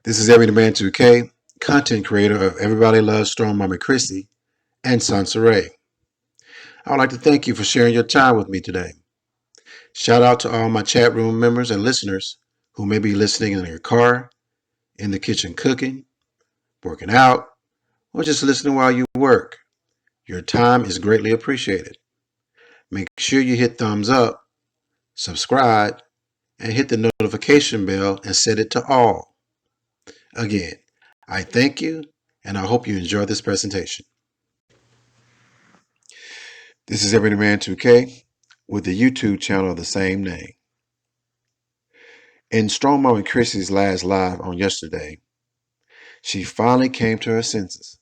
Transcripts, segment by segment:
This is Every Man 2K, content creator of Everybody Loves Strong Mama CHRISSY and Sansaray. I would like to thank you for sharing your time with me today. Shout out to all my chat room members and listeners who may be listening in your car, in the kitchen cooking, working out, or just listening while you work. Your time is greatly appreciated. Make sure you hit thumbs up, subscribe, and hit the notification bell and set it to all. Again, I thank you and I hope you enjoy this presentation. This is Every Man 2K with the YouTube channel of the same name. In Strong Mama Chrissy's last live on yesterday, she finally came to her senses.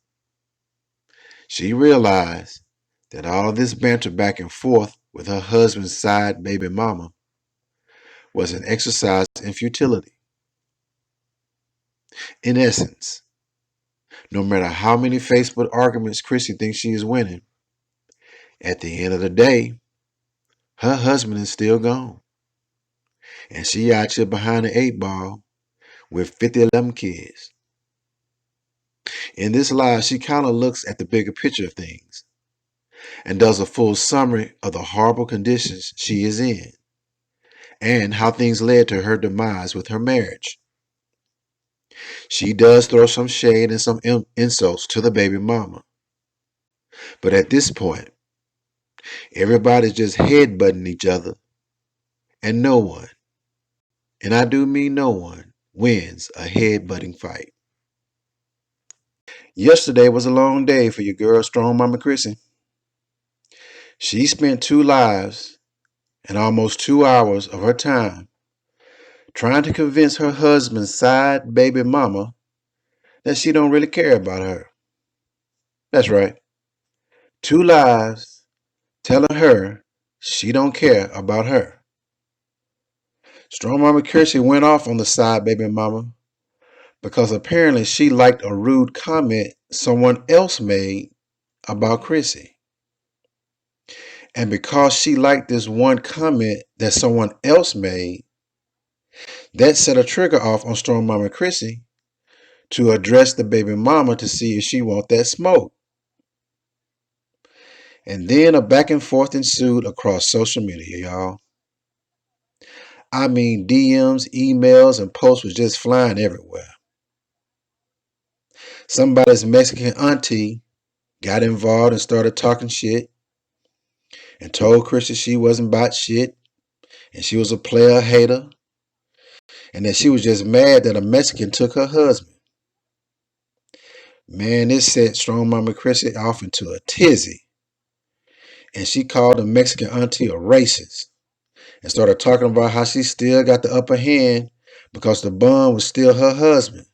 She realized that all this banter back and forth with her husband's side baby mama was an exercise in futility. In essence, no matter how many Facebook arguments Chrissy thinks she is winning, at the end of the day, her husband is still gone. And she out here behind the 8 ball with 50 of them kids. In this live, she kind of looks at the bigger picture of things and does a full summary of the horrible conditions she is in and how things led to her demise with her marriage. She does throw some shade and some insults to the baby mama. But at this point, everybody's just headbutting each other and no one, and I do mean no one, wins a headbutting fight. Yesterday was a long day for your girl, Strong Mama Chrissy. She spent 2 lives and almost 2 hours of her time trying to convince her husband's side baby mama that she don't really care about her. That's right. 2 lives telling her she don't care about her. Strong Mama Kirsty went off on the side baby mama because apparently she liked a rude comment someone else made about Chrissy. And because she liked this one comment that someone else made, that set a trigger off on Strong Mama Chrissy to address the baby mama to see if she want that smoke. And then a back and forth ensued across social media, y'all. I mean, DMs, emails, and posts was just flying everywhere. Somebody's Mexican auntie got involved and started talking shit and told Chrissy she wasn't about shit and she was a player hater and that she was just mad that a Mexican took her husband. Man, this set Strong Mama Chrissy off into a tizzy. And she called the Mexican auntie a racist and started talking about how she still got the upper hand because the bum was still her husband.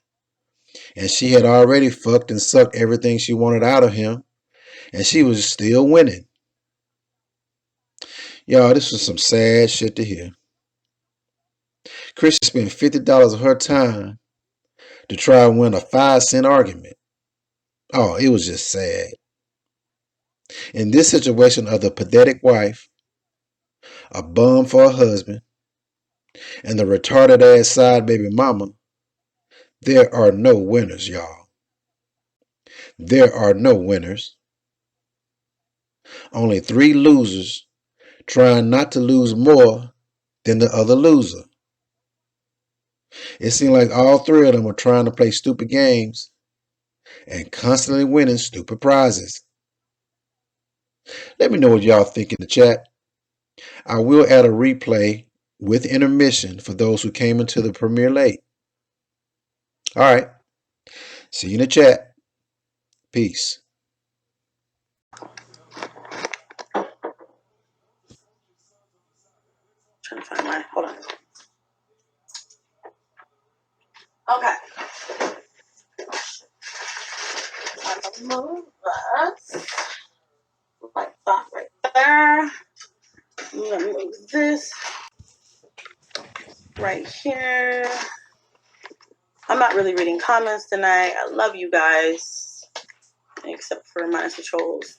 And she had already fucked and sucked everything she wanted out of him. And she was still winning. Y'all, this was some sad shit to hear. Chrissy spent $50 of her time to try and win a 5-cent argument. Oh, it was just sad. In this situation of the pathetic wife, a bum for a husband, and the retarded ass side baby mama, there are no winners, y'all. There are no winners. Only 3 losers trying not to lose more than the other loser. It seemed like all 3 of them were trying to play stupid games and constantly winning stupid prizes. Let me know what y'all think in the chat. I will add a replay with intermission for those who came into the premiere late. All right. See you in the chat. Peace. Trying to find mine. Hold on. Okay. I'm gonna move that like that right there. I'm gonna move this right here. I'm not really reading comments tonight. I love you guys, except for Master Trolls.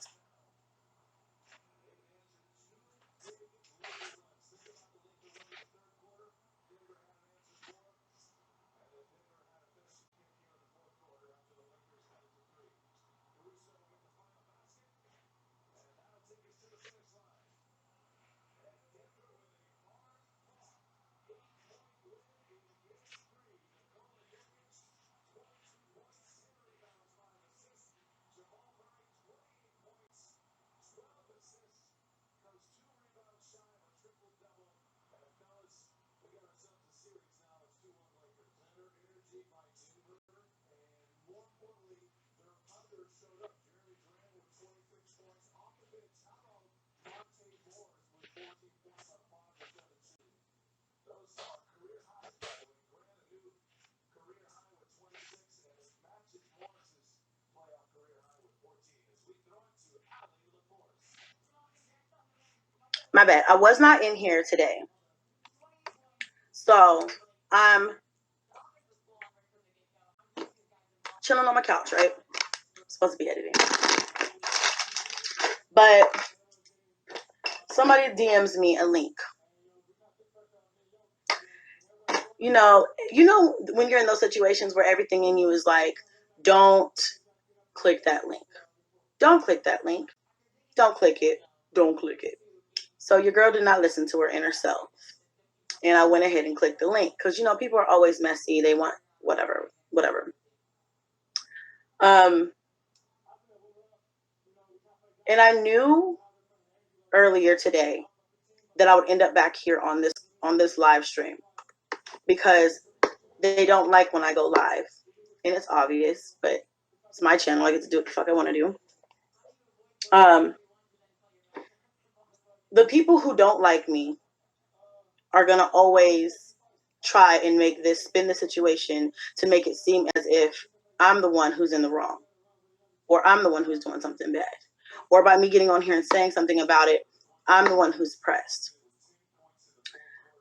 My bad. I was not in here today. So I'm chilling on my couch, right? I'm supposed to be editing. But somebody DMs me a link. You know when you're in those situations where everything in you is like, don't click that link. Don't click that link. Don't click it. Don't click it. So your girl did not listen to her inner self. And I went ahead and clicked the link. Because, people are always messy. They want whatever. And I knew earlier today that I would end up back here on this live stream. Because they don't like when I go live. And it's obvious. But it's my channel. I get to do what the fuck I want to do. The people who don't like me are going to always try and spin the situation to make it seem as if I'm the one who's in the wrong, or I'm the one who's doing something bad, or by me getting on here and saying something about it, I'm the one who's pressed.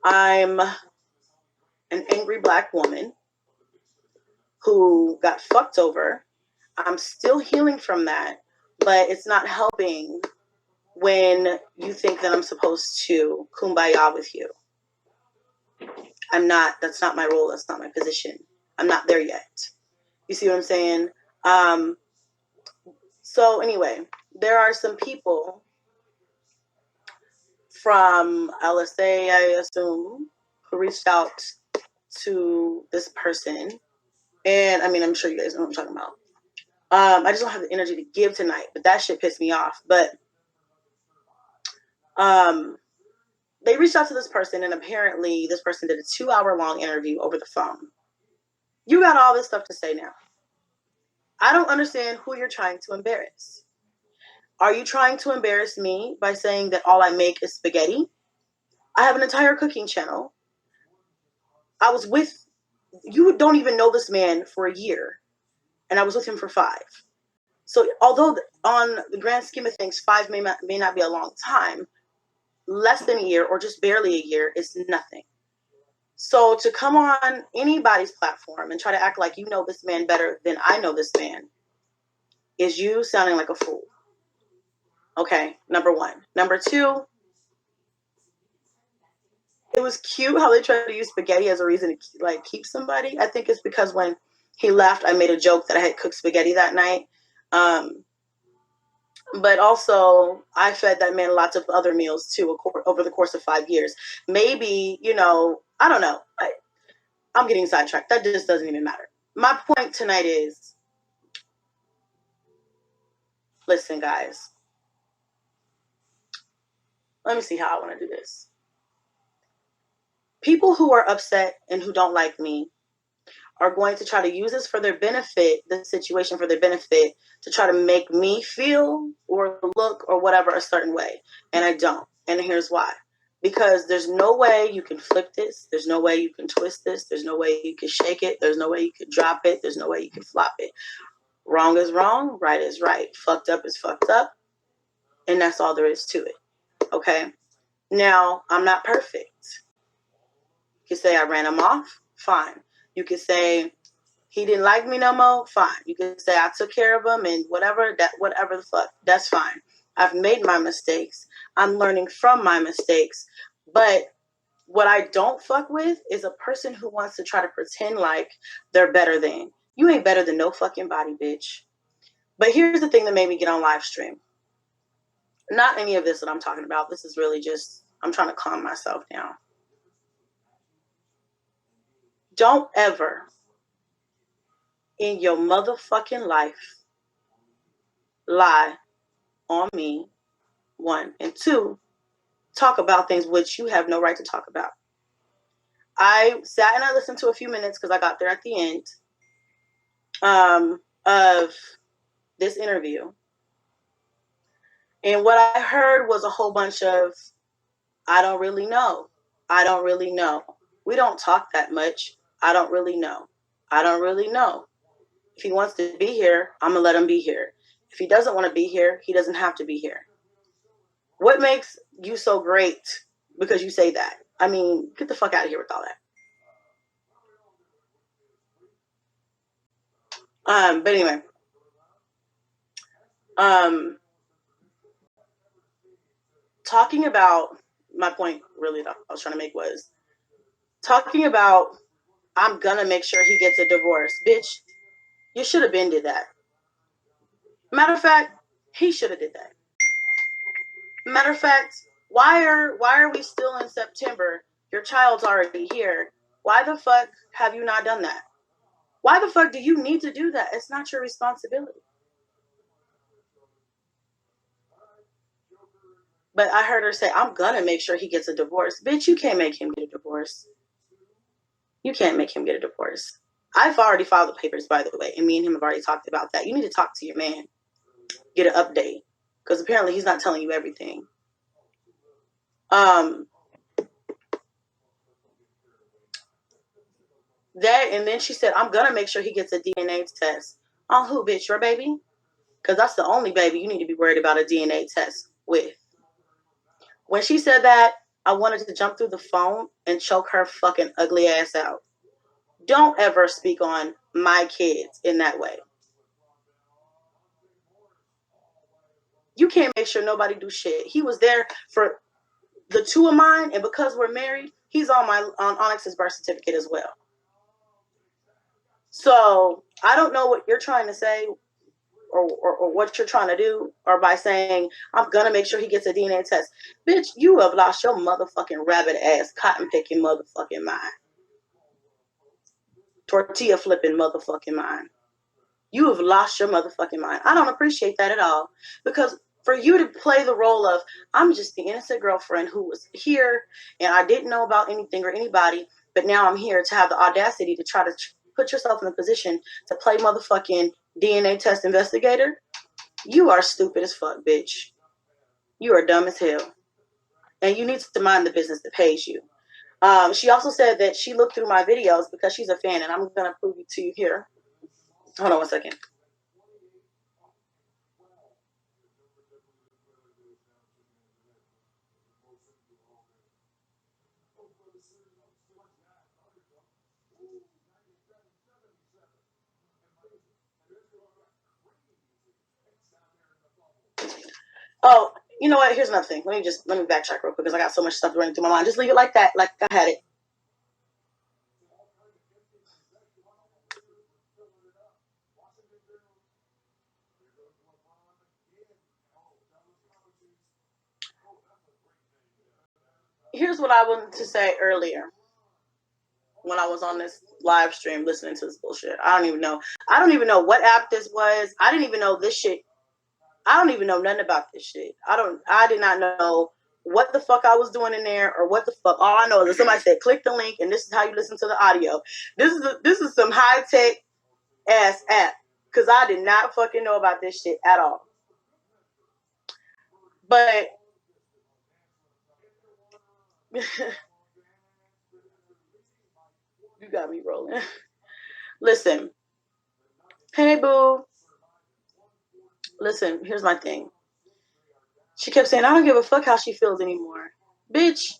I'm an angry Black woman who got fucked over. I'm still healing from that, but it's not helping when you think that I'm supposed to kumbaya with you. I'm not. That's not my role. That's not my position. I'm not there yet. You see what I'm saying? So anyway, there are some people from LSA, I assume, who reached out to this person. And I mean, I'm sure you guys know what I'm talking about. I just don't have the energy to give tonight, but that shit pissed me off. But they reached out to this person, and apparently this person did a 2-hour-long interview over the phone. You got all this stuff to say now. I don't understand who you're trying to embarrass. Are you trying to embarrass me by saying that all I make is spaghetti? I have an entire cooking channel. You don't even know this man for a year, and I was with him for 5. So although on the grand scheme of things, 5 may not be a long time, less than a year or just barely a year is nothing. So to come on anybody's platform and try to act like you know this man better than I know this man is you sounding like a fool. Okay, number 1. Number 2, it was cute how they tried to use spaghetti as a reason to keep somebody. I think it's because when he left, I made a joke that I had cooked spaghetti that night. But also, I fed that man lots of other meals too over the course of 5 years. Maybe, I don't know. I'm getting sidetracked. That just doesn't even matter. My point tonight is, listen, guys. Let me see how I want to do this. People who are upset and who don't like me are going to try to use this for their benefit, the situation for their benefit, to try to make me feel or look or whatever a certain way. And I don't. And here's why. Because there's no way you can flip this. There's no way you can twist this. There's no way you can shake it. There's no way you can drop it. There's no way you can flop it. Wrong is wrong. Right is right. Fucked up is fucked up. And that's all there is to it. Okay? Now, I'm not perfect. You can say I ran him off. Fine. You can say he didn't like me no more. Fine. You can say I took care of him and whatever the fuck. That's fine. I've made my mistakes. I'm learning from my mistakes. But what I don't fuck with is a person who wants to try to pretend like they're better than. You ain't better than no fucking body, bitch. But here's the thing that made me get on live stream. Not any of this that I'm talking about. This is really just, I'm trying to calm myself down. Don't ever in your motherfucking life lie on me, 1, and 2, talk about things which you have no right to talk about. I sat and I listened to a few minutes because I got there at the end of this interview. And what I heard was a whole bunch of, I don't really know. I don't really know. We don't talk that much. I don't really know. I don't really know. If he wants to be here, I'm going to let him be here. If he doesn't want to be here, he doesn't have to be here. What makes you so great because you say that? I mean, get the fuck out of here with all that. But anyway, talking about my point really that I was trying to make was talking about I'm gonna make sure he gets a divorce. Bitch, you should have been did that. Matter of fact, he should have did that. Matter of fact, why are we still in September? Your child's already here. Why the fuck have you not done that? Why the fuck do you need to do that? It's not your responsibility. But I heard her say, I'm gonna make sure he gets a divorce. Bitch, you can't make him get a divorce. You can't make him get a divorce. I've already filed the papers, by the way, and me and him have already talked about that. You need to talk to your man. Get an update. Because apparently he's not telling you everything. That, and then she said, I'm gonna make sure he gets a DNA test. On who, bitch? Your baby? Because that's the only baby you need to be worried about a DNA test with. When she said that, I wanted to jump through the phone and choke her fucking ugly ass out. Don't ever speak on my kids in that way. You can't make sure nobody do shit. He was there for the two of mine, and because we're married, he's on Onyx's birth certificate as well. So I don't know what you're trying to say or what you're trying to do, or by saying, I'm gonna make sure he gets a DNA test. Bitch, you have lost your motherfucking rabbit ass, cotton picking motherfucking mind. Tortilla flipping motherfucking mind. You have lost your motherfucking mind. I don't appreciate that at all. Because for you to play the role of, I'm just the innocent girlfriend who was here and I didn't know about anything or anybody, but now I'm here to have the audacity to try to put yourself in a position to play motherfucking DNA test investigator, you are stupid as fuck, bitch. You are dumb as hell. And you need to mind the business that pays you. She also said that she looked through my videos because she's a fan, and I'm going to prove it to you here. Hold on one second. Oh, you know what? Here's another thing. Let me backtrack real quick because I got so much stuff running through my mind. Just leave it like that, like I had it. Here's what I wanted to say earlier when I was on this live stream listening to this bullshit. I don't even know what app this was. I didn't even know this shit. I don't even know nothing about this shit. I did not know what the fuck I was doing in there or what the fuck. All I know is that somebody said click the link and this is how you listen to the audio. This is some high tech ass app because I did not fucking know about this shit at all. But you got me rolling. Listen, hey boo. Listen, here's my thing. She kept saying, I don't give a fuck how she feels anymore. Bitch,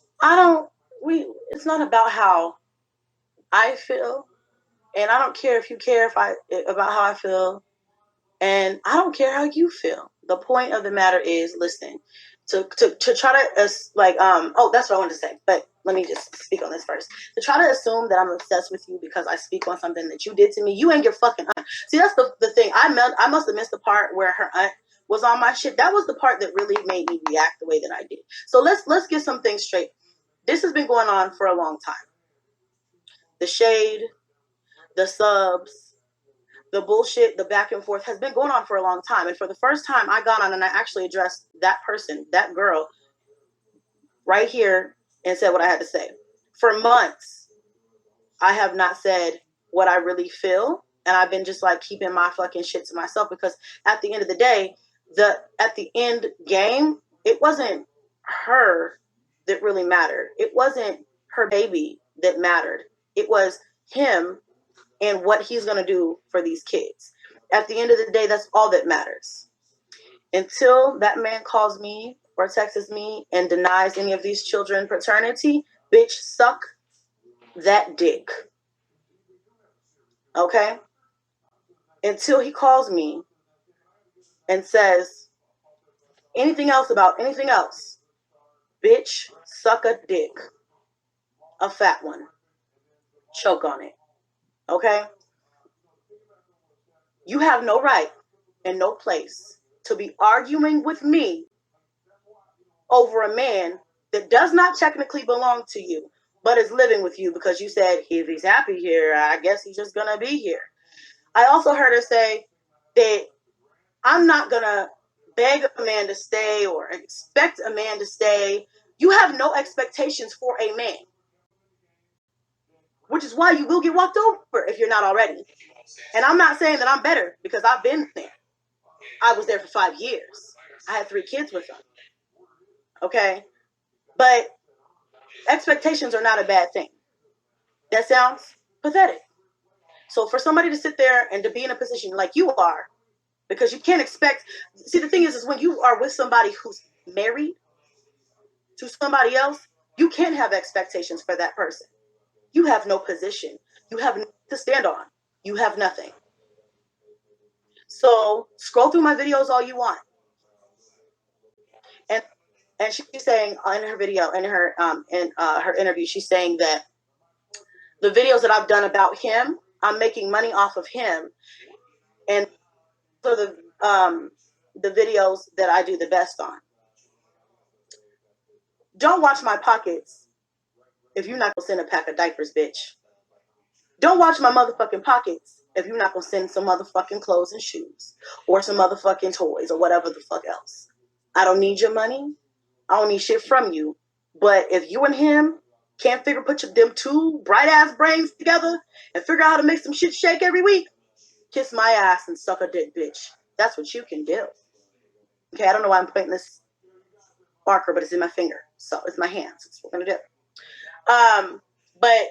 it's not about how I feel. And I don't care if you care about how I feel. And I don't care how you feel. The point of the matter is, listen, to try to that's what I wanted to say. But let me just speak on this first. To try to assume that I'm obsessed with you because I speak on something that you did to me, you ain't your fucking aunt. See, that's the thing. I must have missed the part where her aunt was on my shit. That was the part that really made me react the way that I did. So let's get some things straight. This has been going on for a long time. The shade, the subs, the bullshit, the back and forth has been going on for a long time. And for the first time, I got on and I actually addressed that person, that girl, right here and said what I had to say. For months, I have not said what I really feel, and I've been just like keeping my fucking shit to myself, because at the end of the day, at the end game, it wasn't her that really mattered. It wasn't her baby that mattered. It was him and what he's going to do for these kids. At the end of the day, that's all that matters. Until that man calls me or texts me and denies any of these children paternity, bitch, suck that dick. Okay? Until he calls me and says anything else about anything else, bitch, suck a dick. A fat one. Choke on it. Okay? You have no right and no place to be arguing with me over a man that does not technically belong to you, but is living with you because you said, if he's happy here, I guess he's just going to be here. I also heard her say that I'm not going to beg a man to stay or expect a man to stay. You have no expectations for a man, which is why you will get walked over if you're not already. And I'm not saying that I'm better, because I've been there. I was there for 5 years. I had 3 kids with him. Okay? But expectations are not a bad thing. That sounds pathetic. So for somebody to sit there and to be in a position like you are, because you can't expect, see, the thing is when you are with somebody who's married to somebody else, you can't have expectations for that person. You have no position. You have nothing to stand on. You have nothing. So scroll through my videos all you want. And she's saying in her video, in her interview, she's saying that the videos that I've done about him, I'm making money off of him, and so the videos that I do the best on. Don't watch my pockets if you're not gonna send a pack of diapers, bitch. Don't watch my motherfucking pockets if you're not gonna send some motherfucking clothes and shoes or some motherfucking toys or whatever the fuck else. I don't need your money. I don't need shit from you. But if you and him can't put them 2 bright ass brains together and figure out how to make some shit shake every week, kiss my ass and suck a dick, bitch. That's what you can do. Okay, I don't know why I'm pointing this marker, but it's in my finger. So it's my hands. That's what we're gonna do. But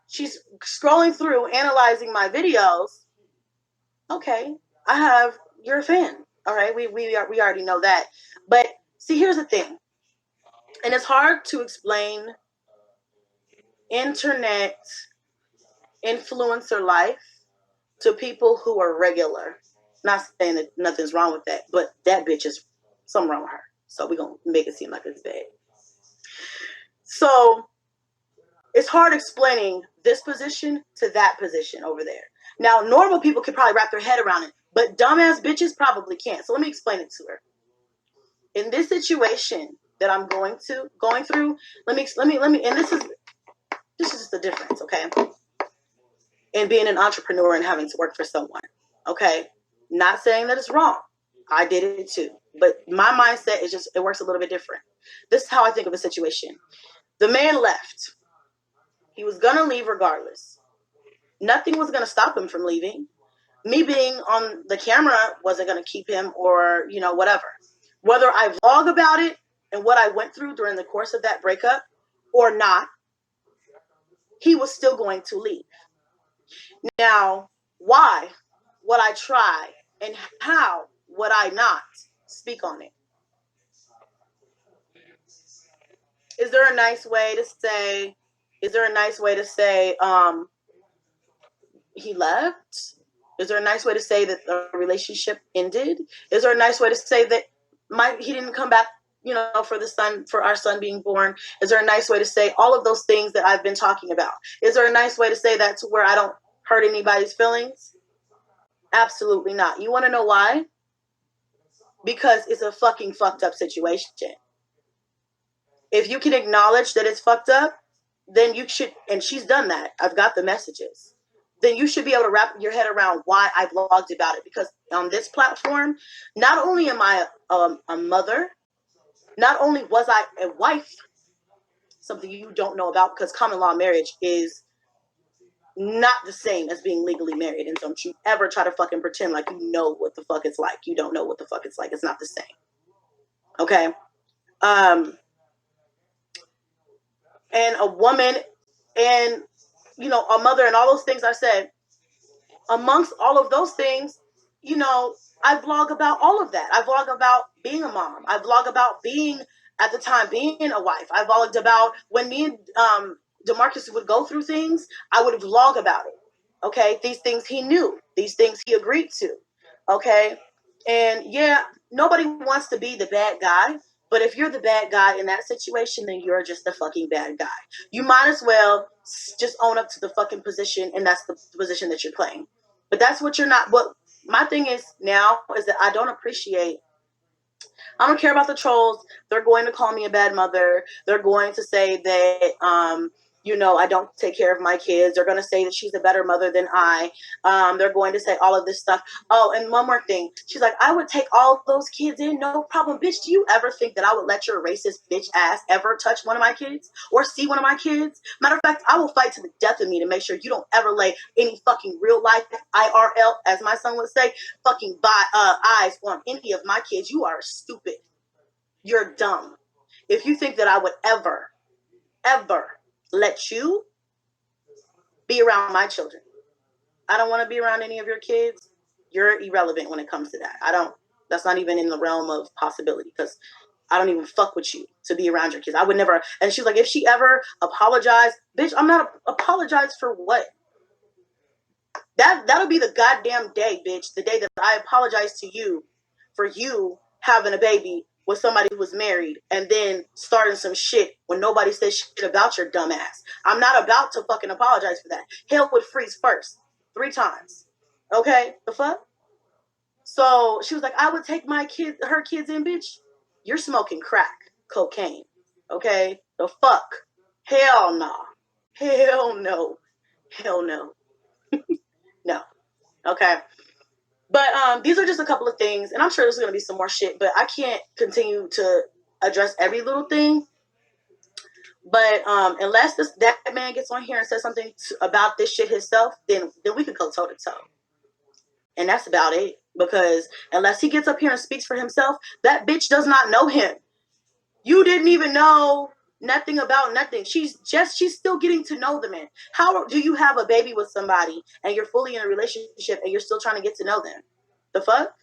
she's scrolling through, analyzing my videos. Okay, you're a fan. All right, we already know that. But see, here's the thing. And it's hard to explain internet influencer life to people who are regular. Not saying that nothing's wrong with that, but that bitch is something wrong with her. So we're going to make it seem like it's bad. So it's hard explaining this position to that position over there. Now, normal people could probably wrap their head around it, but dumbass bitches probably can't. So let me explain it to her. In this situation that I'm going through, let me, and this is just the difference, okay? In being an entrepreneur and having to work for someone, okay? Not saying that it's wrong. I did it too. But my mindset is it works a little bit different. This is how I think of a situation. The man left. He was going to leave regardless. Nothing was going to stop him from leaving. Me being on the camera wasn't going to keep him, or, whatever. Whether I vlog about it and what I went through during the course of that breakup or not, he was still going to leave. Now, why would I try, and how would I not speak on it? Is there a nice way to say he left? Is there a nice way to say that the relationship ended? Is there a nice way to say that he didn't come back, for our son being born? Is there a nice way to say all of those things that I've been talking about? Is there a nice way to say that to where I don't hurt anybody's feelings? Absolutely not. You want to know why? Because it's a fucking fucked up situation. If you can acknowledge that it's fucked up, then you should, and she's done that. I've got the messages. Then you should be able to wrap your head around why I blogged about it. Because on this platform, not only am I a mother, not only was I a wife, something you don't know about, because common law marriage is not the same as being legally married. And don't you ever try to fucking pretend like you know what the fuck it's like. You don't know what the fuck it's like. It's not the same. Okay? And a woman and, you know, a mother and all those things I said, amongst all of those things, you know, I vlog about all of that. I vlog about being a mom. I vlog about being, at the time, being a wife. I vlogged about when me and DeMarcus would go through things, I would vlog about it. Okay? These things he knew. These things he agreed to. Okay? And yeah, nobody wants to be the bad guy. But if you're the bad guy in that situation, then you're just the fucking bad guy. You might as well just own up to the fucking position, and that's the position that you're playing. But that's what you're not. What my thing is now is that I don't care about the trolls. They're going to call me a bad mother. They're going to say that, you know, I don't take care of my kids. They're going to say that she's a better mother than I. They're going to say all of this stuff. Oh, and one more thing. She's like, I would take all those kids in, no problem. Bitch, do you ever think that I would let your racist bitch ass ever touch one of my kids or see one of my kids? Matter of fact, I will fight to the death of me to make sure you don't ever lay any fucking real life IRL, as my son would say, fucking eyes on any of my kids. You are stupid. You're dumb. If you think that I would ever let you be around my children, I don't want to be around any of your kids. You're irrelevant when it comes to that. That's not even in the realm of possibility, because I don't even fuck with you to be around your kids. I would never. And she's like, if she ever apologized, bitch, I'm not apologize for what? That'll be the goddamn day, bitch. The day that I apologize to you for you having a baby with somebody who was married and then starting some shit when nobody says shit about your dumb ass. I'm not about to fucking apologize for that. Hell would freeze first 3 times. Okay? The fuck? So she was like, I would take her kids in, bitch. You're smoking crack, cocaine. Okay? The fuck? Hell no. Hell no. Hell no. No. Okay? But these are just a couple of things, and I'm sure there's going to be some more shit, but I can't continue to address every little thing. But unless that man gets on here and says something about this shit himself, then we could go toe to toe. And that's about it. Because unless he gets up here and speaks for himself, that bitch does not know him. You didn't even know nothing about nothing. She's still getting to know the man. How do you have a baby with somebody and you're fully in a relationship and you're still trying to get to know them? The fuck?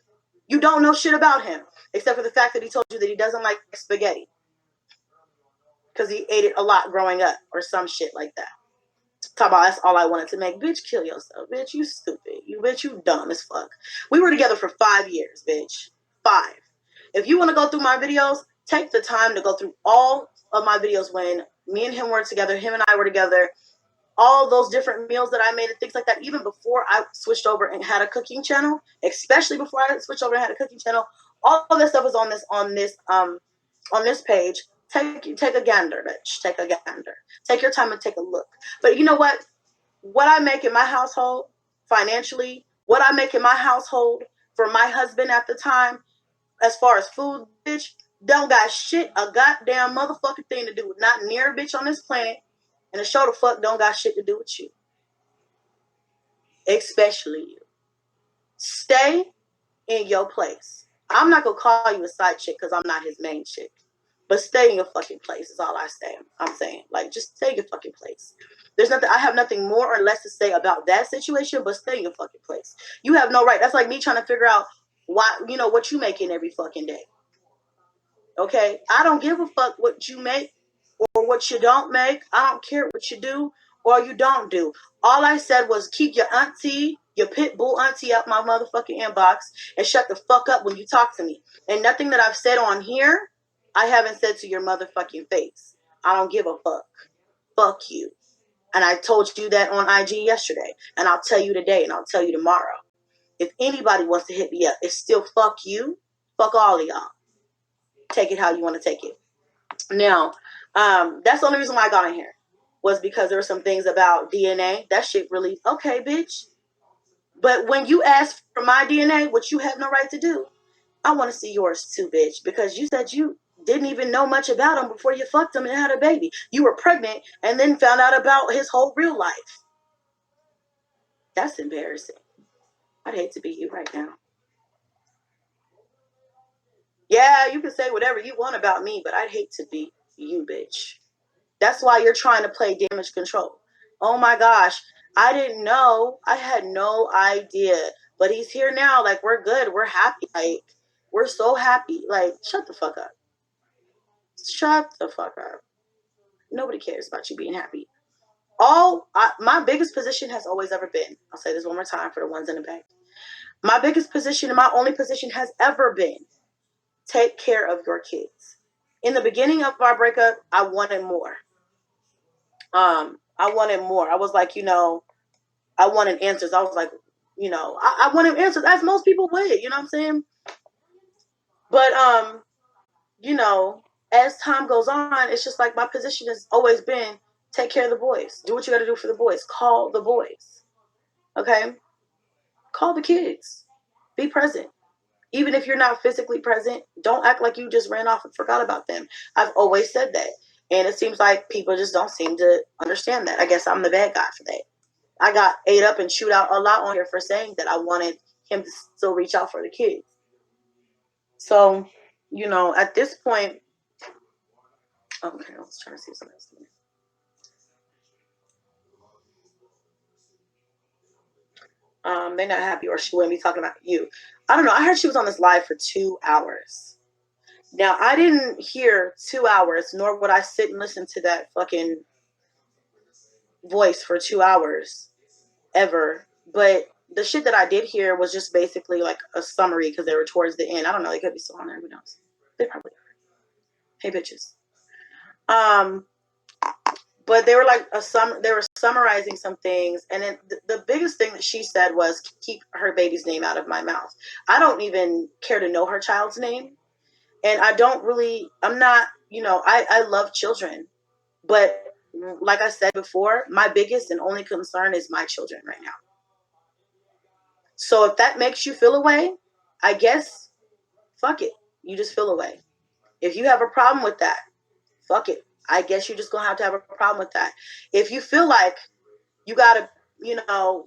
You don't know shit about him, except for the fact that he told you that he doesn't like spaghetti because he ate it a lot growing up or some shit like that. Talk about that's all I wanted to make. Bitch, kill yourself. Bitch, you stupid. You dumb as fuck. We were together for 5 years, bitch. 5. If you want to go through my videos, take the time to go through all of my videos when me and him were together, him and I were together, all those different meals that I made and things like that, even before I switched over and had a cooking channel, especially before I switched over and had a cooking channel, all of this stuff is on this page. Take a gander, bitch. Take a gander. Take your time and take a look. But you know what? What I make in my household financially, what I make in my household for my husband at the time, as far as food, bitch, don't got shit a goddamn motherfucking thing to do with not near a bitch on this planet. And the show the fuck don't got shit to do with you. Especially you. Stay in your place. I'm not going to call you a side chick because I'm not his main chick. But stay in your fucking place is all I'm saying. Like, just stay in your fucking place. I have nothing more or less to say about that situation, but stay in your fucking place. You have no right. That's like me trying to figure out what you making every fucking day. Okay? I don't give a fuck what you make or what you don't make. I don't care what you do or you don't do. All I said was keep your pit bull auntie out my motherfucking inbox and shut the fuck up when you talk to me. And nothing that I've said on here, I haven't said to your motherfucking face. I don't give a fuck. Fuck you. And I told you that on IG yesterday. And I'll tell you today and I'll tell you tomorrow. If anybody wants to hit me up, it's still fuck you. Fuck all of y'all. Take it how you want to take it. Now, that's the only reason why I got on here. Was because there were some things about DNA. That shit really, okay, bitch. But when you ask for my DNA, which you have no right to do, I want to see yours too, bitch. Because you said you didn't even know much about him before you fucked him and had a baby. You were pregnant and then found out about his whole real life. That's embarrassing. I'd hate to be you right now. Yeah, you can say whatever you want about me, but I'd hate to be you, bitch. That's why you're trying to play damage control. Oh my gosh. I didn't know. I had no idea. But he's here now. Like, we're good. We're happy. Like, we're so happy. Like, shut the fuck up. Shut the fuck up. Nobody cares about you being happy. My biggest position has always ever been, I'll say this one more time for the ones in the back. My biggest position and my only position has ever been, take care of your kids. In the beginning of our breakup, I wanted more. I wanted more. I was like, I wanted answers. I was like, I wanted answers as most people would, you know what I'm saying? But as time goes on, it's just like my position has always been, take care of the boys. Do what you got to do for the boys. Call the boys. Okay? Call the kids. Be present. Even if you're not physically present, don't act like you just ran off and forgot about them. I've always said that. And it seems like people just don't seem to understand that. I guess I'm the bad guy for that. I got ate up and chewed out a lot on here for saying that I wanted him to still reach out for the kids. So, at this point, okay, I was trying to see something else. They're not happy, or she wouldn't be talking about you. I don't know. I heard she was on this live for 2 hours. Now, I didn't hear 2 hours, nor would I sit and listen to that fucking voice for 2 hours ever. But the shit that I did hear was just basically like a summary because they were towards the end. I don't know. They could be still on there. Who knows? They probably are. Hey, bitches. But they were like they were summarizing some things, and then the biggest thing that she said was keep her baby's name out of my mouth. I don't even care to know her child's name, and I'm not, I love children, but like I said before, my biggest and only concern is my children right now. So if that makes you feel away, I guess, fuck it, you just feel away. If you have a problem with that, fuck it, I guess you're just gonna have to have a problem with that. If you feel like you gotta,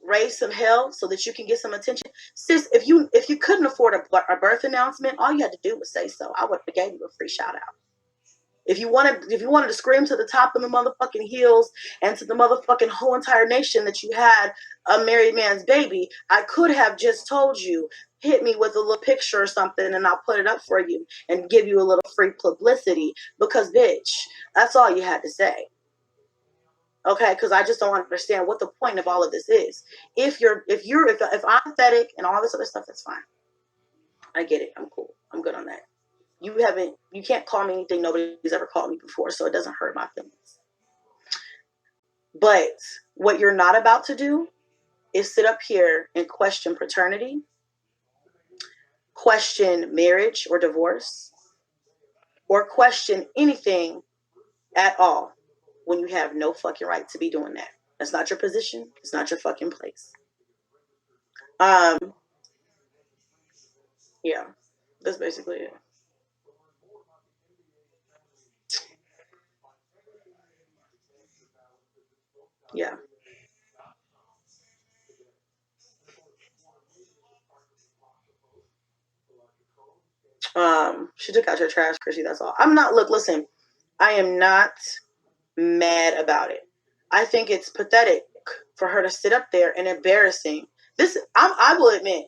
raise some hell so that you can get some attention, sis. If you couldn't afford a birth announcement, all you had to do was say so. I would have gave you a free shout out. If you wanted to scream to the top of the motherfucking hills and to the motherfucking whole entire nation that you had a married man's baby, I could have just told you, hit me with a little picture or something and I'll put it up for you and give you a little free publicity, because bitch, that's all you had to say. Okay, because I just don't understand what the point of all of this is. If I'm pathetic and all this other stuff, that's fine. I get it. I'm cool. I'm good on that. You can't call me anything nobody's ever called me before, so it doesn't hurt my feelings. But what you're not about to do is sit up here and question paternity, question marriage or divorce, or question anything at all when you have no fucking right to be doing that. That's not your position. It's not your fucking place. Yeah, that's basically it. Yeah. She took out your trash, Chrissy. That's all. Listen, I am not mad about it. I think it's pathetic for her to sit up there and embarrassing. I will admit,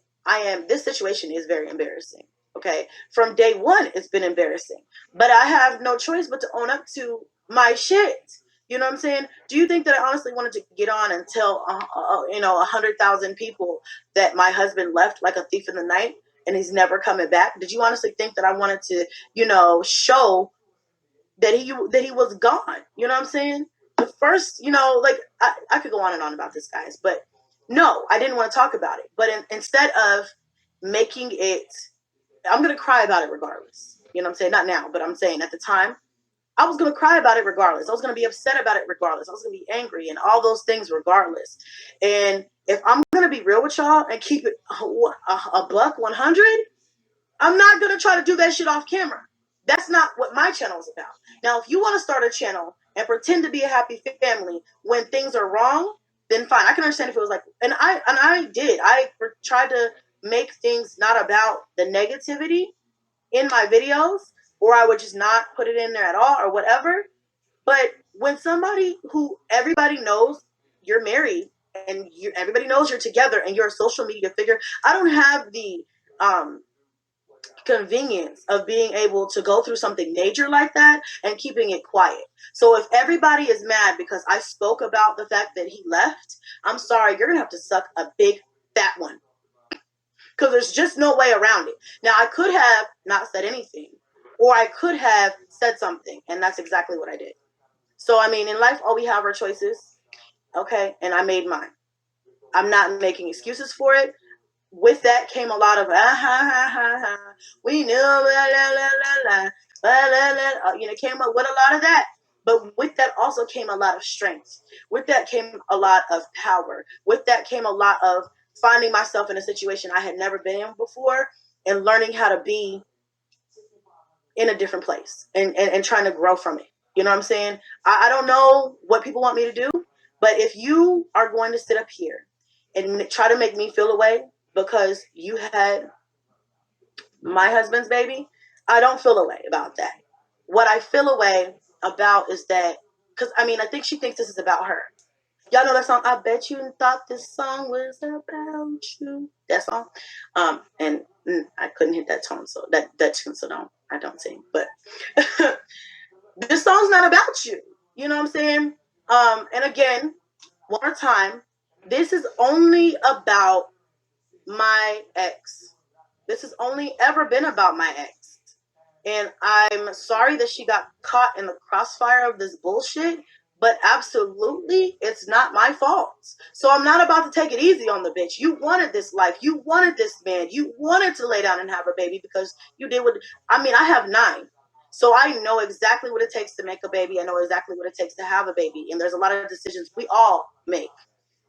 this situation is very embarrassing. Okay. From day one, it's been embarrassing, but I have no choice but to own up to my shit. You know what I'm saying? Do you think that I honestly wanted to get on and tell, 100,000 people that my husband left like a thief in the night and he's never coming back? Did you honestly think that I wanted to, show that he was gone? You know what I'm saying? The first, I could go on and on about this, guys, but no, I didn't want to talk about it. But instead of making it, I'm gonna cry about it regardless. You know what I'm saying? Not now, but I'm saying at the time, I was gonna cry about it regardless. I was gonna be upset about it regardless. I was gonna be angry and all those things regardless. And if I'm gonna be real with y'all and keep it a buck 100, I'm not gonna try to do that shit off camera. That's not what my channel is about. Now, if you want to start a channel and pretend to be a happy family when things are wrong, then fine. I can understand if it was like, and I tried to make things not about the negativity in my videos, or I would just not put it in there at all or whatever. But when somebody who everybody knows you're married and everybody knows you're together and you're a social media figure, I don't have the um, convenience of being able to go through something major like that and keeping it quiet. So if everybody is mad because I spoke about the fact that he left, I'm sorry, you're gonna have to suck a big fat one, because there's just no way around it. Now, I could have not said anything, or I could have said something, and that's exactly what I did. So I mean, in life, all we have are choices. Okay, and I made mine. I'm not making excuses for it. With that came a lot of we knew came up with a lot of that. But with that also came a lot of strength. With that came a lot of power. With that came a lot of finding myself in a situation I had never been in before and learning how to be in a different place and trying to grow from it. You know what I'm saying? I don't know what people want me to do, but if you are going to sit up here and try to make me feel away because you had my husband's baby, I don't feel away about that. What I feel away about is that, because I mean, I think she thinks this is about her. Y'all know that song? I bet you thought this song was about you. That song, and I couldn't hit that tone, so that tune, so I don't sing. But this song's not about you. You know what I'm saying? And again, one more time, this is only about my ex. This has only ever been about my ex. And I'm sorry that she got caught in the crossfire of this bullshit, but absolutely, it's not my fault. So I'm not about to take it easy on the bitch. You wanted this life. You wanted this man. You wanted to lay down and have a baby because you did what, I mean, I have 9. So I know exactly what it takes to make a baby. I know exactly what it takes to have a baby. And there's a lot of decisions we all make.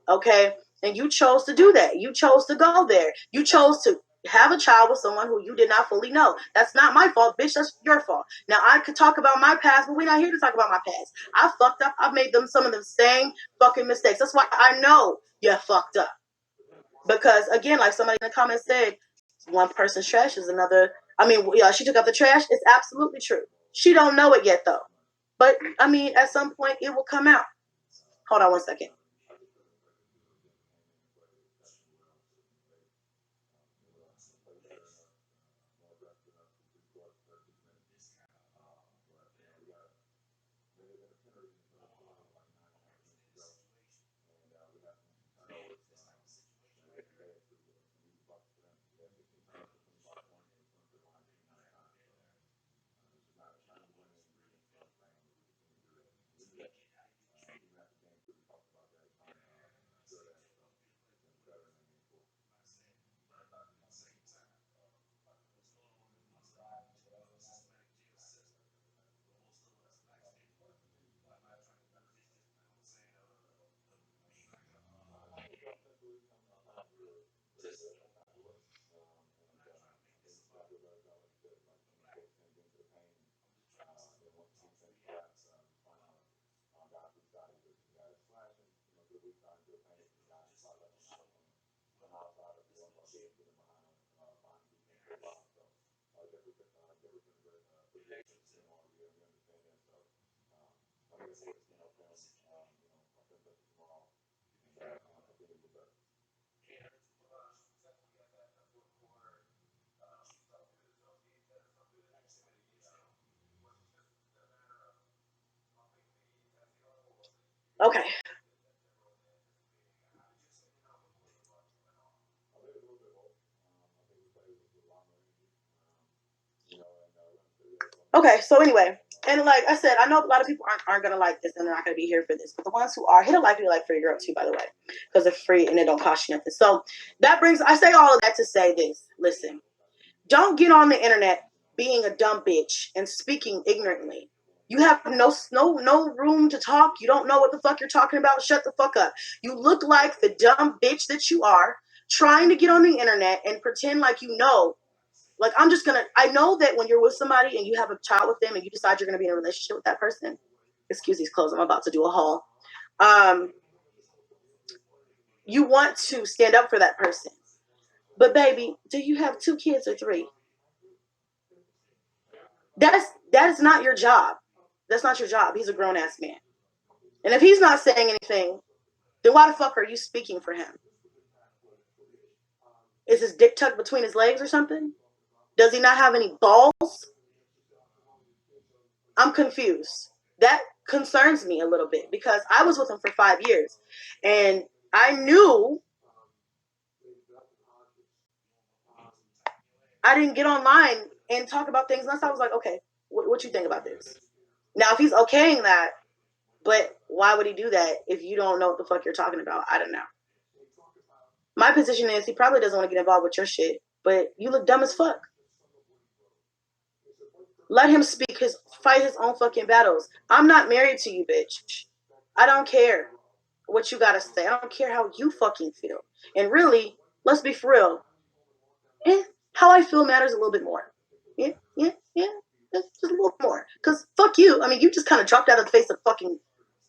Okay? And you chose to do that. You chose to go there. You chose to have a child with someone who you did not fully know. That's not my fault, bitch. That's your fault. Now, I could talk about my past, but we're not here to talk about my past. I fucked up. I've made some of the same fucking mistakes. That's why I know you fucked up. Because, again, like somebody in the comments said, one person's trash is another. I mean, yeah, she took out the trash. It's absolutely true. She don't know it yet, though. But, I mean, at some point, it will come out. Hold on one second. Okay. Okay, so anyway, and like I said, I know a lot of people aren't gonna like this and they're not gonna be here for this. But the ones who are, hit a like if you like for your girl too, by the way, because it's free and it don't cost you nothing. So that brings, I say all of that to say this. Listen, don't get on the internet being a dumb bitch and speaking ignorantly. You have no room to talk. You don't know what the fuck you're talking about. Shut the fuck up. You look like the dumb bitch that you are, trying to get on the internet and pretend like you know. Like, I know that when you're with somebody and you have a child with them and you decide you're gonna be in a relationship with that person, excuse these clothes, I'm about to do a haul. Um, You want to stand up for that person. But baby, do you have 2 kids or 3? That is not your job. That's not your job. He's a grown ass man. And if he's not saying anything, then why the fuck are you speaking for him? Is his dick tucked between his legs or something? Does he not have any balls? I'm confused. That concerns me a little bit because I was with him for 5 years and I knew I didn't get online and talk about things unless I was like, okay, what you think about this? Now, if he's okaying that, but why would he do that if you don't know what the fuck you're talking about? I don't know. My position is he probably doesn't want to get involved with your shit, but you look dumb as fuck. Let him fight his own fucking battles. I'm not married to you, bitch. I don't care what you gotta say. I don't care how you fucking feel. And really, let's be for real. How I feel matters a little bit more. Yeah. Just a little more. Because fuck you. I mean, you just kind of dropped out of the face of fucking,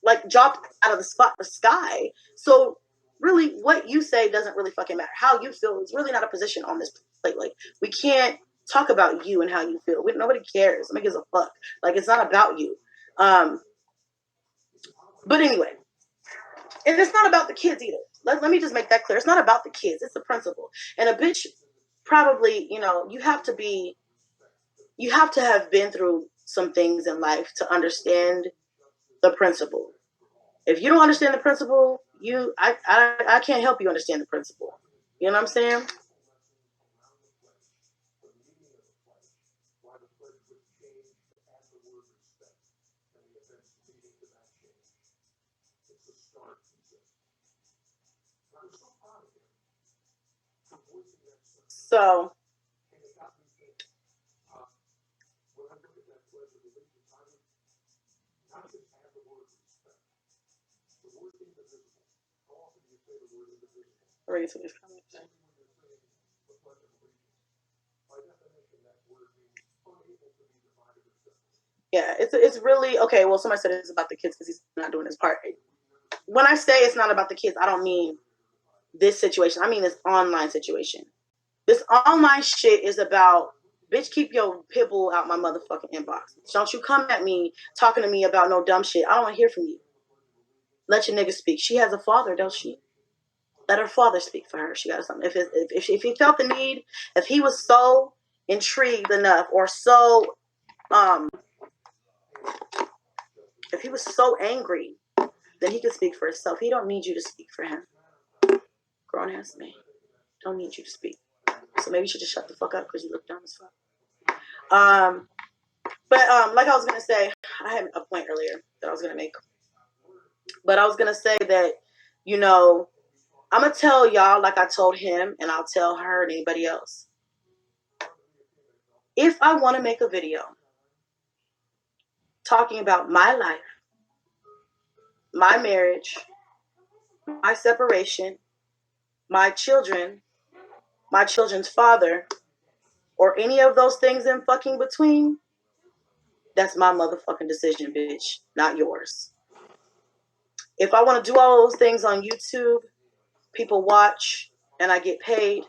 like, dropped out of the sky. So really, what you say doesn't really fucking matter. How you feel is really not a position on this plate. Like, we can't talk about you and how you feel. Nobody cares. Nobody gives a fuck. Like, it's not about you. But anyway, and it's not about the kids either. Let me just make that clear. It's not about the kids. It's the principle. And a bitch probably, you have to have been through some things in life to understand the principle. If you don't understand the principle, I can't help you understand the principle. You know what I'm saying? So read some of these comments. Yeah, it's really okay. Well, somebody said it's about the kids because he's not doing his part. When I say it's not about the kids, I don't mean this situation. I mean this online situation. This online shit is about, bitch, keep your pit bull out my motherfucking inbox. Don't you come at me talking to me about no dumb shit. I don't want to hear from you. Let your nigga speak. She has a father, don't she? Let her father speak for her. She got something. If he felt the need, if he was so intrigued enough or so if he was so angry, then he could speak for himself. He don't need you to speak for him. Grown ass man. Don't need you to speak. So maybe you should just shut the fuck up because you look dumb as fuck. But like I was gonna say, I had a point earlier that I was gonna make. But I was gonna say that, I'm gonna tell y'all like I told him, and I'll tell her and anybody else. If I want to make a video talking about my life, my marriage, my separation, my children, my children's father, or any of those things in fucking between, that's my motherfucking decision, bitch, not yours. If I want to do all those things on YouTube, people watch, and I get paid.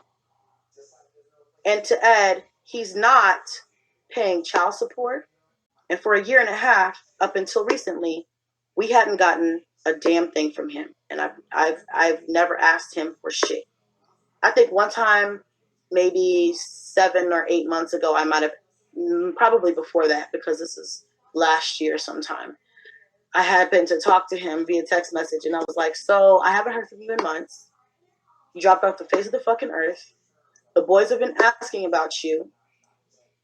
And to add, he's not paying child support. And for a year and a half, up until recently, we hadn't gotten a damn thing from him. And I've never asked him for shit. I think one time, maybe 7 or 8 months ago, I might have, probably before that, because this is last year sometime, I happened to talk to him via text message, and I was like, so I haven't heard from you in months. You dropped off the face of the fucking earth. The boys have been asking about you.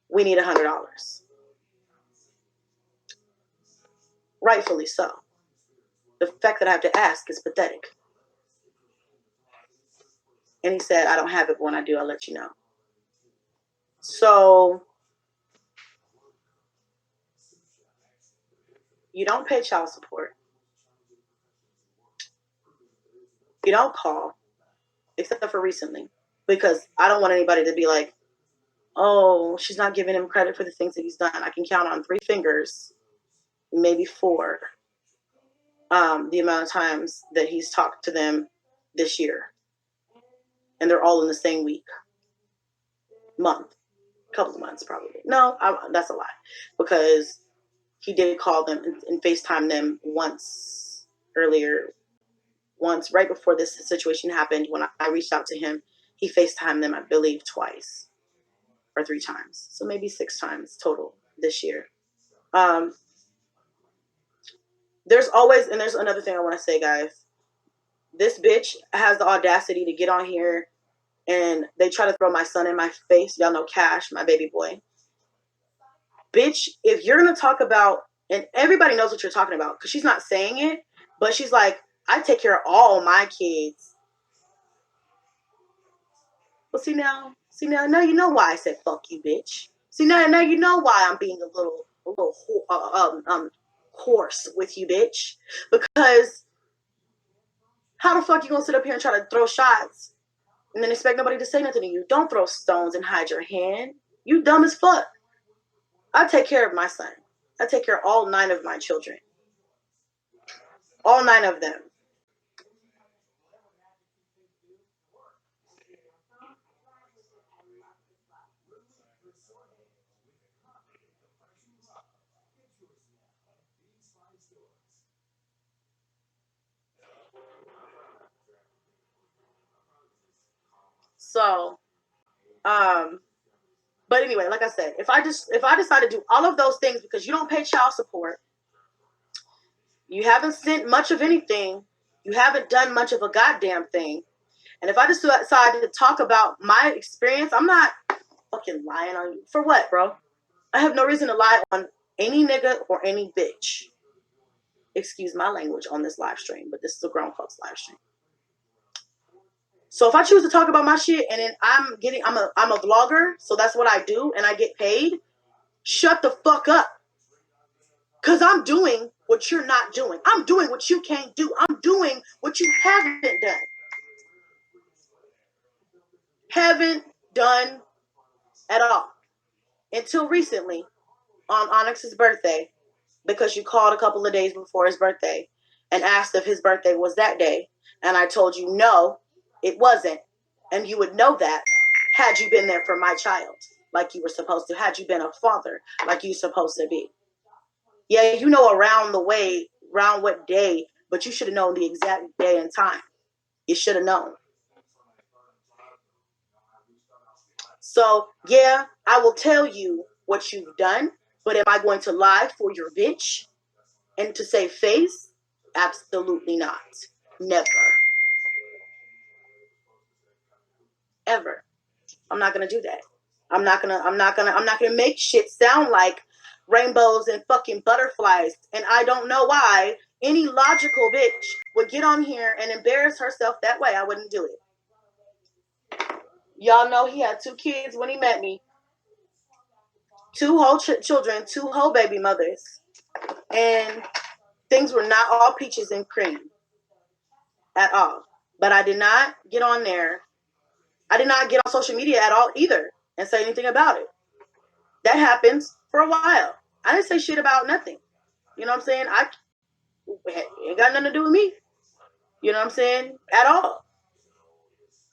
We need $100. Rightfully so. The fact that I have to ask is pathetic. And he said, I don't have it, but when I do, I'll let you know. So you don't pay child support. You don't call, except for recently, because I don't want anybody to be like, oh, she's not giving him credit for the things that he's done. I can count on 3 fingers, maybe 4, the amount of times that he's talked to them this year. And they're all in the same month, couple of months probably. No, that's a lie, because he did call them and FaceTime them once right before this situation happened. When I reached out to him, he FaceTimed them, I believe, twice or 3 times. So maybe 6 times total this year. There's another thing I want to say, guys. This bitch has the audacity to get on here and they try to throw my son in my face. Y'all know Cash, my baby boy. Bitch, if you're going to talk about, and everybody knows what you're talking about because she's not saying it, but she's like, I take care of all my kids. Well, see now you know why I said fuck you, bitch. See now you know why I'm being a little coarse with you, bitch. Because how the fuck you gonna sit up here and try to throw shots and then expect nobody to say nothing to you? Don't throw stones and hide your hand. You dumb as fuck. I take care of my son. I take care of all 9 of my children. All 9 of them. So, but anyway, like I said, if I decide to do all of those things because you don't pay child support, you haven't sent much of anything, you haven't done much of a goddamn thing, and if I just decide to talk about my experience, I'm not fucking lying on you. For what, bro? I have no reason to lie on any nigga or any bitch. Excuse my language on this live stream, but this is a grown folks live stream. So if I choose to talk about my shit and then I'm a vlogger, so that's what I do and I get paid, shut the fuck up. Cause I'm doing what you're not doing. I'm doing what you can't do. I'm doing what you haven't done. Haven't done at all. Until recently, on Onyx's birthday, because you called a couple of days before his birthday and asked if his birthday was that day. And I told you, no, it wasn't. And you would know that had you been there for my child like you were supposed to, had you been a father like you're supposed to be. Yeah, you know around what day, but you should have known the exact day and time. You should have known. So, yeah, I will tell you what you've done, but am I going to lie for your bitch and to save face? Absolutely not. Never. Ever. I'm not gonna do that. I'm not gonna make shit sound like rainbows and fucking butterflies. And I don't know why any logical bitch would get on here and embarrass herself that way. I wouldn't do it. Y'all know he had 2 kids when he met me. 2 whole children, 2 whole baby mothers. And things were not all peaches and cream at all. But I did not get on there. I did not get on social media at all either and say anything about it. That happens for a while. I didn't say shit about nothing. You know what I'm saying? It ain't got nothing to do with me. You know what I'm saying? At all.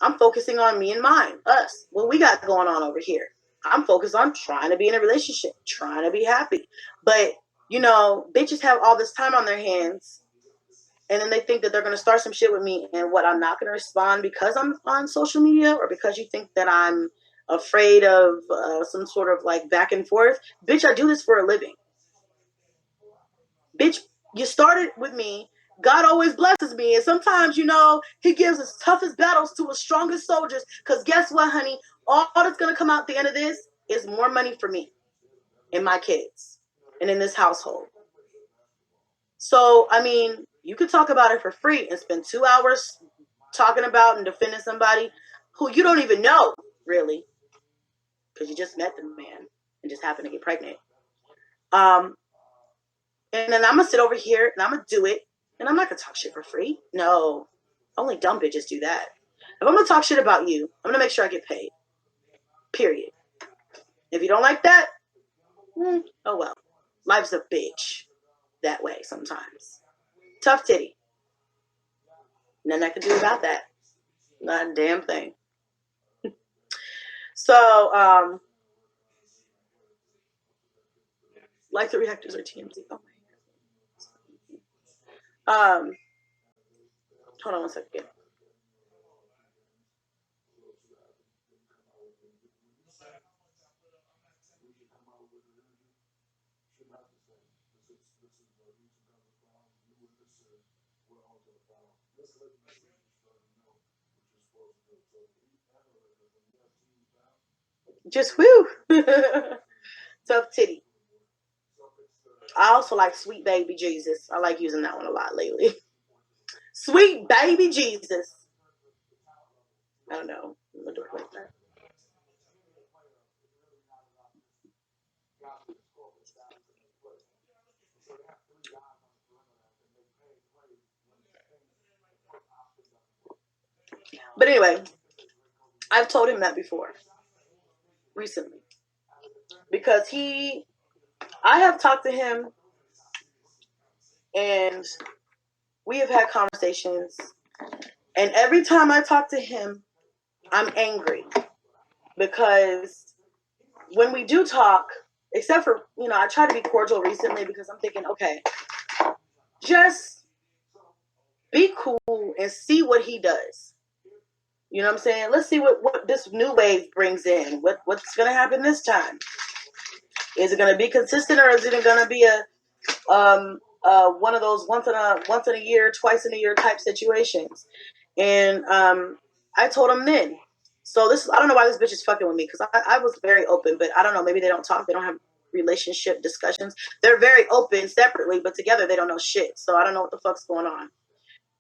I'm focusing on me and mine, us, what we got going on over here. I'm focused on trying to be in a relationship, trying to be happy. But, you know, bitches have all this time on their hands, and then they think that they're going to start some shit with me, and what, I'm not going to respond because I'm on social media, or because you think that I'm afraid of some sort of like back and forth. Bitch, I do this for a living. Bitch, you started with me. God always blesses me. And sometimes, you know, he gives his toughest battles to his strongest soldiers. Because guess what, honey? All that's going to come out at the end of this is more money for me and my kids and in this household. So, I mean, you could talk about it for free and spend 2 hours talking about and defending somebody who you don't even know, really. Because you just met the man and just happened to get pregnant. And then I'm going to sit over here and I'm going to do it. And I'm not going to talk shit for free. No. Only dumb bitches do that. If I'm going to talk shit about you, I'm going to make sure I get paid. Period. If you don't like that, oh well. Life's a bitch that way sometimes. Tough titty. Nothing I can do about that. Not a damn thing. So, like the reactors are TMZ. Oh my. Hold on one second. Just whoo. Tough titty. I also like Sweet Baby Jesus. I like using that one a lot lately. Sweet Baby Jesus. I don't know. I'm gonna do it like that. But anyway, I've told him that before, recently, because I have talked to him, and we have had conversations, and every time I talk to him, I'm angry because when we do talk, except for, I try to be cordial recently because I'm thinking, okay, just be cool and see what he does. You know what I'm saying? Let's see what this new wave brings in. What's going to happen this time? Is it going to be consistent, or is it going to be a one of those once in a year, twice in a year type situations? And I told him then. So I don't know why this bitch is fucking with me, because I was very open, but I don't know, maybe they don't talk, they don't have relationship discussions. They're very open separately, but together they don't know shit. So I don't know what the fuck's going on.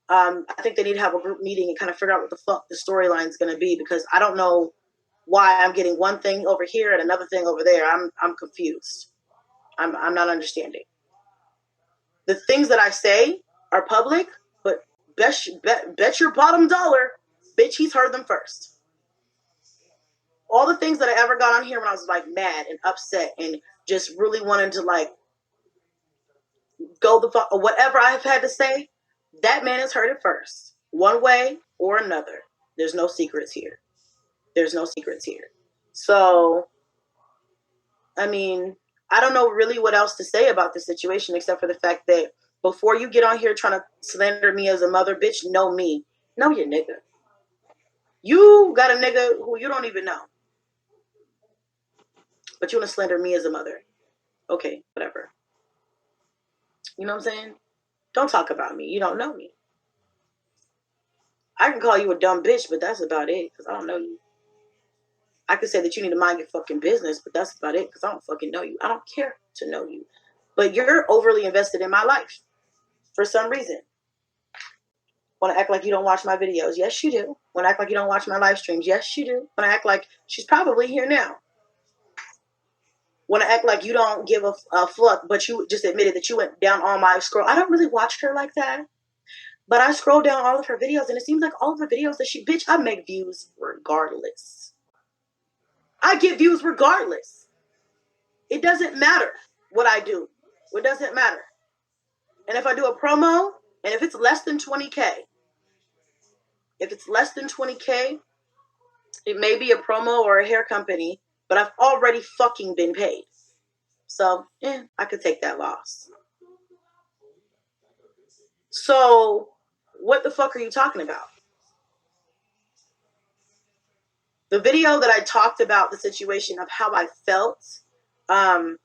I think they need to have a group meeting and kind of figure out what the fuck the storyline is going to be, because I don't know why I'm getting one thing over here and another thing over there. I'm confused. I'm not understanding. The things that I say are public, but bet your bottom dollar, bitch, he's heard them first. All the things that I ever got on here when I was like mad and upset and just really wanting to like go the fuck, or whatever I've had to say, that man has heard it first, one way or another. There's no secrets here. There's no secrets here. So, I mean, I don't know really what else to say about the situation except for the fact that before you get on here trying to slander me as a mother, bitch, know me. Know your nigga. You got a nigga who you don't even know. But you want to slander me as a mother. Okay, whatever. You know what I'm saying? Don't talk about me. You don't know me. I can call you a dumb bitch, but that's about it, because I don't know you. I could say that you need to mind your fucking business, but that's about it, because I don't fucking know you. I don't care to know you. But you're overly invested in my life for some reason. Want to act like you don't watch my videos? Yes, you do. Want to act like you don't watch my live streams? Yes, you do. Want to act like she's probably here now? Want to act like you don't give a fuck, but you just admitted that you went down on my scroll. I don't really watch her like that, but I scroll down all of her videos, and it seems like all of the videos that bitch, I make views regardless. I get views regardless. It doesn't matter what I do. It doesn't matter. And if I do a promo, and if it's less than 20K, it may be a promo or a hair company, but I've already fucking been paid. So, I could take that loss. So, what the fuck are you talking about? The video that I talked about the situation of how I felt most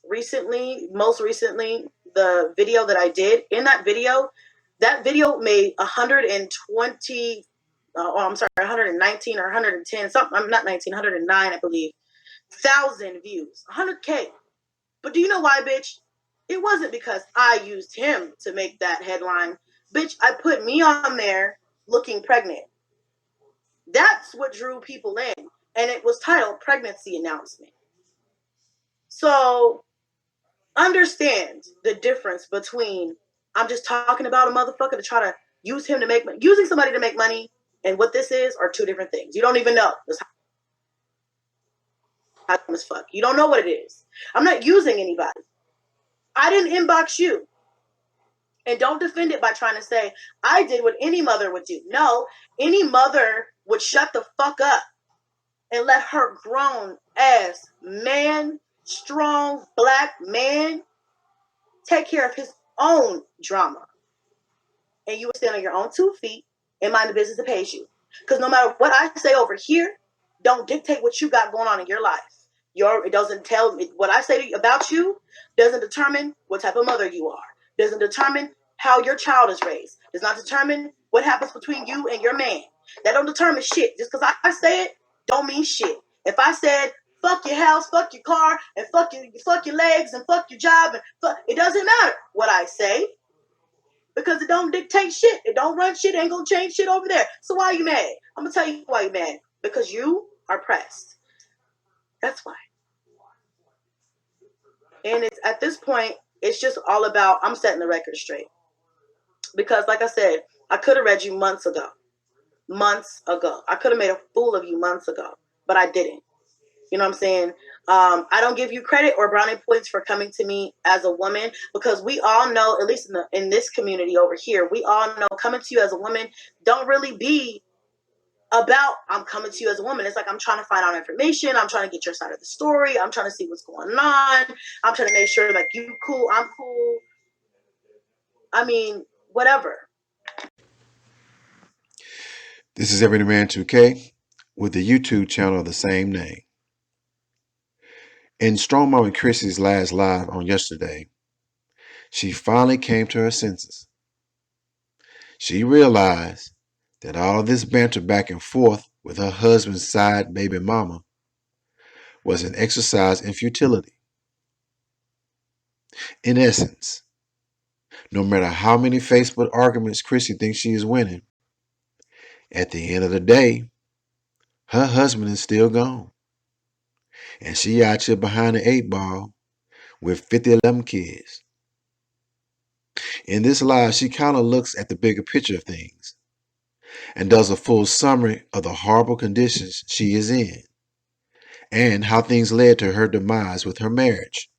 recently, the video that I did, in that video made 120, 119 or 110, something, I'm not 19, 109, I believe, 1,000 views, 100K. But do you know why, bitch? It wasn't because I used him to make that headline. Bitch, I put me on there looking pregnant. That's what drew people in. And it was titled Pregnancy Announcement. So understand the difference between I'm just talking about a motherfucker to try to use him to make money. Using somebody to make money and what this is are two different things. You don't even know. It's hot as fuck. You don't know what it is. I'm not using anybody. I didn't inbox you. And don't defend it by trying to say, I did what any mother would do. No, any mother would shut the fuck up and let her grown ass man, strong black man, take care of his own drama. And you would stand on your own 2 feet and mind the business that pays you. Because no matter what I say over here, don't dictate what you got going on in your life. It doesn't tell me what I say about you doesn't determine what type of mother you are. Doesn't determine how your child is raised. Does not determine what happens between you and your man. That don't determine shit. Just because I say it, don't mean shit. If I said fuck your house, fuck your car, and fuck your legs, and fuck your job, and it doesn't matter what I say. Because it don't dictate shit. It don't run shit. It ain't gonna change shit over there. So why are you mad? I'm gonna tell you why you're mad. Because you are pressed. That's why. And it's at this point, it's just all about I'm setting the record straight. Because like I said, I could have read you months ago. Months ago. I could have made a fool of you months ago. But I didn't. You know what I'm saying? I don't give you credit or brownie points for coming to me as a woman, because we all know, at least in this community over here, we all know coming to you as a woman don't really be about I'm coming to you as a woman. It's like I'm trying to find out information. I'm trying to get your side of the story. I'm trying to see what's going on. I'm trying to make sure like you cool, I'm cool. I mean, whatever. This is Everyday Man 2K with the YouTube channel of the same name. In Strong Mama Chrissy's last live on yesterday, she finally came to her senses. She realized that all of this banter back and forth with her husband's side baby mama was an exercise in futility. In essence, no matter how many Facebook arguments Chrissy thinks she is winning, at the end of the day, her husband is still gone. And she out here behind the 8 ball with 50 of them kids. In this live, she kind of looks at the bigger picture of things and does a full summary of the horrible conditions she is in and how things led to her demise with her marriage.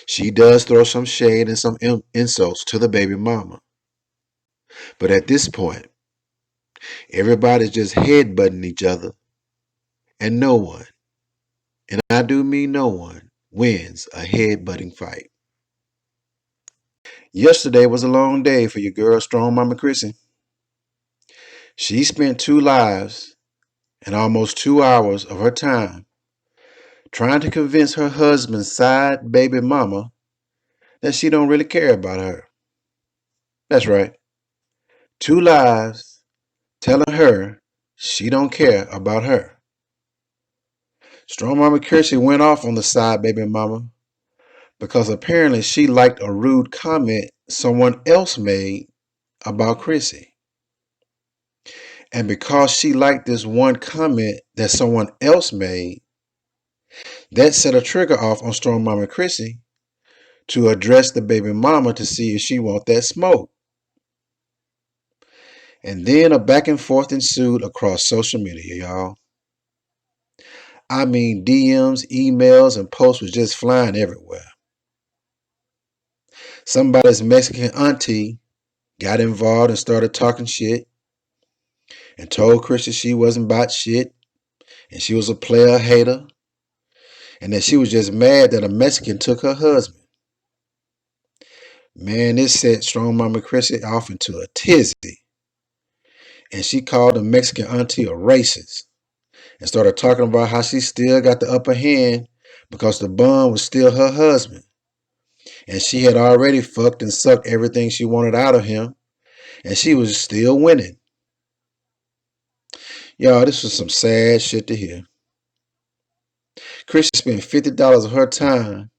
She does throw some shade and some insults to the baby mama. But at this point, everybody's just headbutting each other, and no one, and I do mean no one, wins a headbutting fight. Yesterday was a long day for your girl, Strong Mama Chrissy. She spent 2 lives and almost 2 hours of her time trying to convince her husband's side baby mama that she don't really care about her. That's right. 2 lives telling her she don't care about her. Strong Mama Chrissy went off on the side baby mama because apparently she liked a rude comment someone else made about Chrissy. And because she liked this one comment that someone else made, that set a trigger off on Strong Mama Chrissy to address the baby mama to see if she want that smoke. And then a back and forth ensued across social media, y'all. I mean, DMs, emails, and posts was just flying everywhere. Somebody's Mexican auntie got involved and started talking shit and told Chrissy she wasn't about shit and she was a player hater and that she was just mad that a Mexican took her husband. Man, this set Strong Mama Chrissy off into a tizzy. And she called the Mexican auntie a racist and started talking about how she still got the upper hand because the bum was still her husband. And she had already fucked and sucked everything she wanted out of him, and she was still winning. Y'all, this was some sad shit to hear. Chrissy spent $50 of her time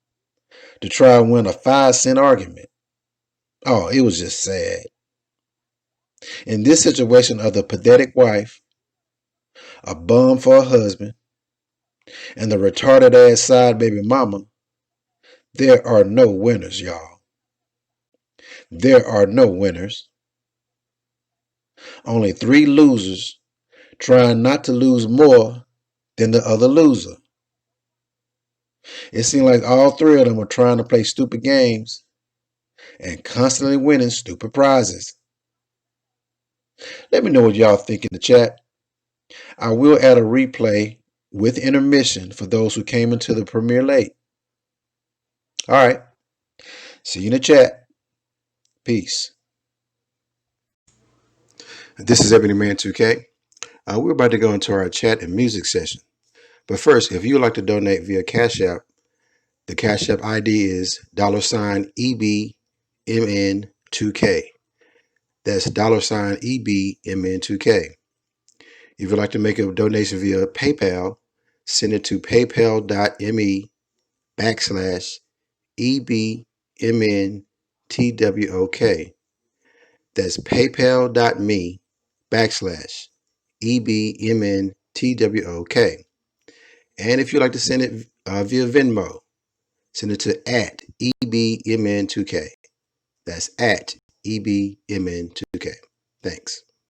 to try and win a 5-cent argument. Oh, it was just sad. In this situation of the pathetic wife, a bum for a husband, and the retarded ass side baby mama, there are no winners, y'all. There are no winners. Only 3 losers trying not to lose more than the other loser. It seemed like all 3 of them were trying to play stupid games and constantly winning stupid prizes. Let me know what y'all think in the chat. I will add a replay with intermission for those who came into the premiere late. All right. See you in the chat. Peace. This is Ebony Man 2K. We're about to go into our chat and music session. But first, if you would like to donate via Cash App, the Cash App ID is $EBMN2K. That's $EBMN2K. If you'd like to make a donation via PayPal, send it to paypal.me/EBMNTWOK. That's paypal.me/EBMNTWOK. And if you'd like to send it via Venmo, send it to @EBMN2K. That's @EBMN2K. Thanks.